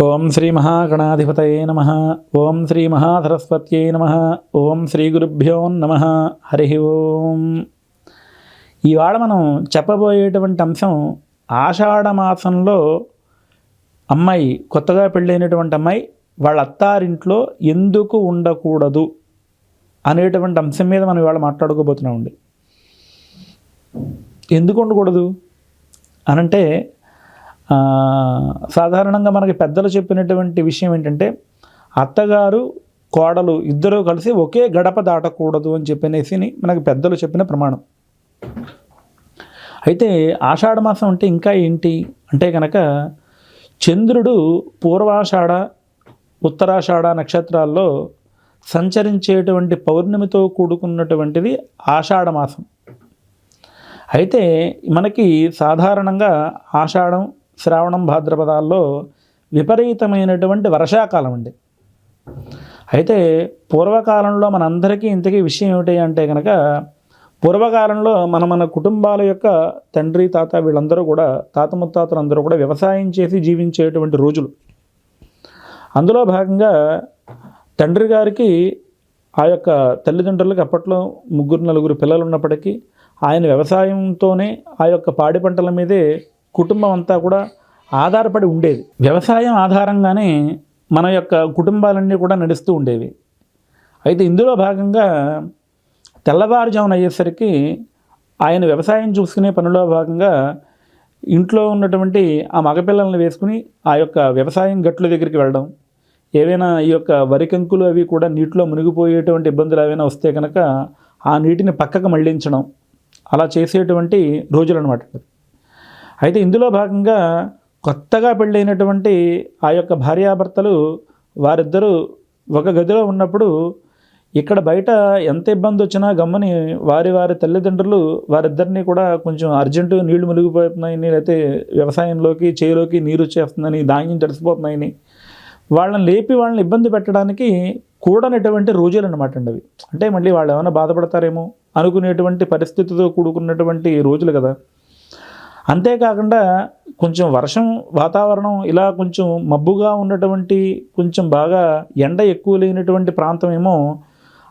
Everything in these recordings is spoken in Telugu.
ఓం శ్రీ మహాగణాధిపతయే నమః. ఓం శ్రీ మహాసరస్వత్యై నమః. ఓం శ్రీ గురుభ్యో నమః. హరి ఓం. ఇవాళ మనం చెప్పబోయేటువంటి అంశం ఆషాఢమాసంలో అమ్మాయి, కొత్తగా పెళ్ళైనటువంటి అమ్మాయి వాళ్ళ అత్తారింట్లో ఎందుకు ఉండకూడదు అనేటువంటి అంశం మీద మనం ఇవాళ మాట్లాడుకోబోతున్నామండి. ఎందుకు ఉండకూడదు అనంటే సాధారణంగా మనకి పెద్దలు చెప్పినటువంటి విషయం ఏంటంటే, అత్తగారు కోడలు ఇద్దరూ కలిసి ఒకే గడప దాటకూడదు అని చెప్పనేసి మనకి పెద్దలు చెప్పిన ప్రమాణం. అయితే ఆషాఢమాసం అంటే ఇంకా ఏంటి అంటే కనుక, చంద్రుడు పూర్వాషాఢ ఉత్తరాషాఢ నక్షత్రాల్లో సంచరించేటువంటి పౌర్ణమితో కూడుకున్నటువంటిది ఆషాఢమాసం. అయితే మనకి సాధారణంగా ఆషాఢం, శ్రావణం, భాద్రపదాల్లో విపరీతమైనటువంటి వర్షాకాలం అండి. అయితే పూర్వకాలంలో మనందరికీ ఇంతకీ విషయం ఏమిటి అంటే కనుక, పూర్వకాలంలో మన కుటుంబాల యొక్క తండ్రి, తాత వీళ్ళందరూ కూడా, తాత ముత్తాతలు అందరూ కూడా వ్యవసాయం చేసి జీవించేటువంటి రోజులు. అందులో భాగంగా తండ్రి గారికి ఆ యొక్క తల్లిదండ్రులకి అప్పట్లో 3-4 పిల్లలు ఉన్నప్పటికీ ఆయన వ్యవసాయంతోనే ఆ యొక్క పాడి పంటల మీదే కుటుంబం అంతా కూడా ఆధారపడి ఉండేది. వ్యవసాయం ఆధారంగానే మన యొక్క కుటుంబాలన్నీ కూడా నడుస్తూ ఉండేవి. అయితే ఇందులో భాగంగా తెల్లవారుజామున అయ్యేసరికి ఆయన వ్యవసాయం చూసుకునే పనిలో భాగంగా ఇంట్లో ఉన్నటువంటి ఆ మగపిల్లల్ని వేసుకుని ఆ యొక్క వ్యవసాయం గట్ల దగ్గరికి వెళ్ళడం, ఏవైనా ఈ యొక్క వరి కంకులు అవి కూడా నీటిలో మునిగిపోయేటువంటి ఇబ్బందులు ఏవైనా వస్తే కనుక ఆ నీటిని పక్కకు మళ్లించడం, అలా చేసేటువంటి రోజులు అనమాట. అయితే ఇందులో భాగంగా కొత్తగా పెళ్ళైనటువంటి ఆ యొక్క భార్యాభర్తలు వారిద్దరూ ఒక గదిలో ఉన్నప్పుడు, ఇక్కడ బయట ఎంత ఇబ్బంది వచ్చినా గమ్మని వారి తల్లిదండ్రులు వారిద్దరినీ కూడా కొంచెం అర్జెంటు నీళ్లు మునిగిపోతున్నాయని, లేకపోతే వ్యవసాయంలోకి చేలోకి నీరు వచ్చేస్తుందని, ధాన్యం తడిసిపోతున్నాయని వాళ్ళని లేపి వాళ్ళని ఇబ్బంది పెట్టడానికి కూడనటువంటి రోజులు అనమాట అండి అవి. అంటే మళ్ళీ వాళ్ళు ఏమైనా బాధపడతారేమో అనుకునేటువంటి పరిస్థితితో కూడుకున్నటువంటి రోజులు కదా. అంతేకాకుండా కొంచెం వర్షం వాతావరణం ఇలా కొంచెం మబ్బుగా ఉన్నటువంటి, కొంచెం బాగా ఎండ ఎక్కువ లేనటువంటి ప్రాంతం ఏమో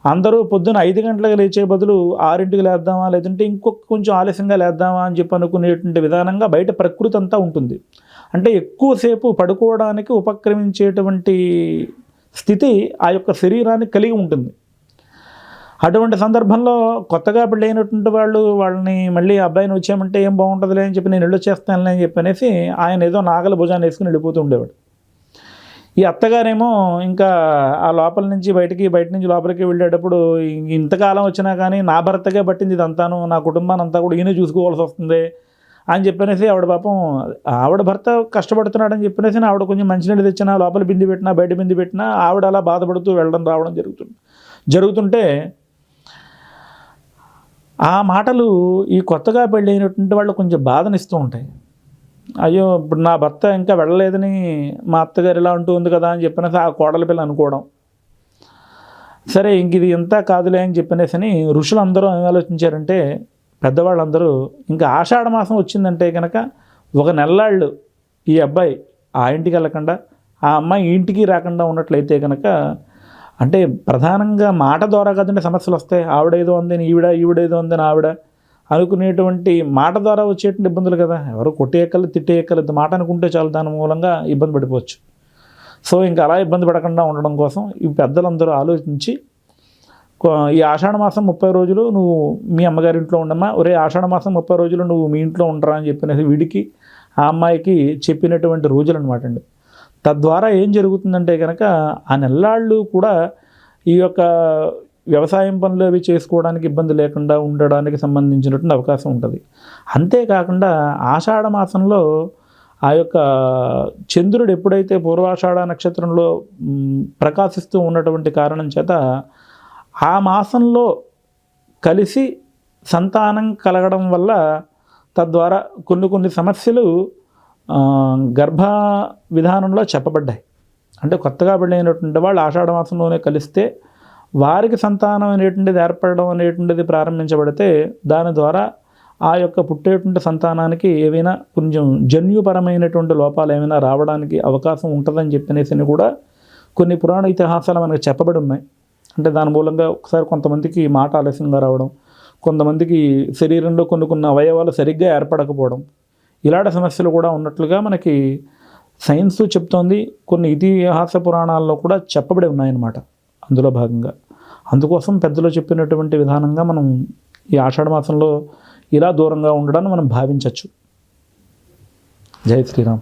అందరూ పొద్దున 5 గంటలకు లేచే బదులు 6ంటికి లేద్దామా, లేదంటే ఇంకొక కొంచెం ఆలస్యంగా లేద్దామా అని చెప్పి అనుకునేటువంటి విధానంగా బయట ప్రకృతి అంతా ఉంటుంది. అంటే ఎక్కువసేపు పడుకోవడానికి ఉపక్రమించేటువంటి స్థితి ఆ యొక్క శరీరానికి కలిగి ఉంటుంది. అటువంటి సందర్భంలో కొత్తగా పెళ్ళైనటువంటి వాళ్ళని మళ్ళీ అబ్బాయిని వచ్చామంటే ఏం బాగుంటుందిలే అని చెప్పి నేను వెళ్ళొచ్చేస్తానులే అని చెప్పి అనేసి ఆయన ఏదో నాగల భుజాన్ని వేసుకుని వెళ్ళిపోతూ ఉండేవాడు. ఈ అత్తగారేమో ఇంకా ఆ లోపల నుంచి బయట నుంచి లోపలికి వెళ్ళేటప్పుడు, ఇంతకాలం వచ్చినా కానీ నా భర్తగా పట్టింది ఇదంతాను, నా కుటుంబాన్ని అంతా కూడా ఈయన చూసుకోవాల్సి వస్తుంది అని చెప్పనేసి ఆవిడ పాపం, ఆవిడ భర్త కష్టపడుతున్నాడని చెప్పనేసి ఆవిడ కొంచెం మంచినీళ్ళు తెచ్చినా, లోపల బింది పెట్టినా, బయట బింది పెట్టినా ఆవిడ అలా బాధపడుతూ వెళ్ళడం రావడం జరుగుతుంటే ఆ మాటలు ఈ కొత్తగా పెళ్ళైనటువంటి వాళ్ళు కొంచెం బాధనిస్తూ ఉంటాయి. అయ్యో ఇప్పుడు నా భర్త ఇంకా వెళ్ళలేదని మా అత్తగారు ఇలా అంటూ ఉంది కదా అని చెప్పనేసి ఆ కోడల పిల్ల అనుకోవడం. సరే ఇంక ఇది ఎంత కాదులే అని చెప్పనేసి ఋషులందరూ ఏం ఆలోచించారంటే, పెద్దవాళ్ళందరూ ఇంకా ఆషాఢమాసం వచ్చిందంటే కనుక ఒక నెల్లాళ్ళు ఈ అబ్బాయి ఆ ఇంటికి వెళ్ళకుండా, ఆ అమ్మాయి ఇంటికి రాకుండా ఉన్నట్లయితే కనుక, అంటే ప్రధానంగా మాట ద్వారా కదండి సమస్యలు వస్తాయి. ఆవిడేదో అందని ఈవిడేదో అందని ఆవిడ అనుకునేటువంటి మాట ద్వారా వచ్చేటువంటి ఇబ్బందులు కదా. ఎవరు కొట్టేయక్కర్లేదు, తిట్టేయక్కర్లేదు, మాట అనుకుంటే చాలు, దాని మూలంగా ఇబ్బంది పడిపోవచ్చు. సో ఇంకా అలా ఇబ్బంది పడకుండా ఉండడం కోసం ఈ పెద్దలందరూ ఆలోచించి, ఈ ఆషాఢమాసం 30 రోజులు నువ్వు మీ అమ్మగారింట్లో ఉండమ్మా, ఒరే ఆషాఢమాసం 30 రోజులు నువ్వు మీ ఇంట్లో ఉండరా అని చెప్పినది వీడికి ఆ అమ్మాయికి చెప్పినటువంటి రోజులు అనమాట అండి. తద్వారా ఏం జరుగుతుందంటే కనుక ఆ నెల్లాళ్ళు కూడా ఈ యొక్క వ్యవసాయం పనులు అవి చేసుకోవడానికి ఇబ్బంది లేకుండా ఉండడానికి సంబంధించినటువంటి అవకాశం ఉంటుంది. అంతేకాకుండా ఆషాఢమాసంలో ఆ యొక్క చంద్రుడు ఎప్పుడైతే పూర్వాషాఢ నక్షత్రంలో ప్రకాశిస్తూ ఉన్నటువంటి కారణం చేత ఆ మాసంలో కలిసి సంతానం కలగడం వల్ల తద్వారా కొన్ని సమస్యలు గర్భ విధానంలో చెప్పబడ్డాయి. అంటే కొత్తగా పెళ్ళైనటువంటి వాళ్ళు ఆషాఢమాసంలోనే కలిస్తే వారికి సంతానం అనేటువంటిది ఏర్పడడం అనేటువంటిది ప్రారంభించబడితే దాని ద్వారా ఆ యొక్క పుట్టేటువంటి సంతానానికి ఏవైనా కొంచెం జన్యుపరమైనటువంటి లోపాలు ఏమైనా రావడానికి అవకాశం ఉంటుందని చెప్పనేసి కూడా కొన్ని పురాణ ఇతిహాసాలు మనకు చెప్పబడి ఉన్నాయి. అంటే దాని మూలంగా ఒకసారి కొంతమందికి మాట ఆలస్యంగా రావడం, కొంతమందికి శరీరంలో కొన్ని అవయవాలు సరిగ్గా ఏర్పడకపోవడం, ఇలాంటి సమస్యలు కూడా ఉన్నట్లుగా మనకి సైన్స్ చెప్తోంది. కొన్ని ఇతిహాస పురాణాల్లో కూడా చెప్పబడి ఉన్నాయన్నమాట అందులో భాగంగా. అందుకోసం పెద్దలు చెప్పినటువంటి విధానంగా మనం ఈ ఆషాఢ మాసంలో ఇలా దూరంగా ఉండడాన్ని మనం భావించవచ్చు. జై శ్రీరామ్.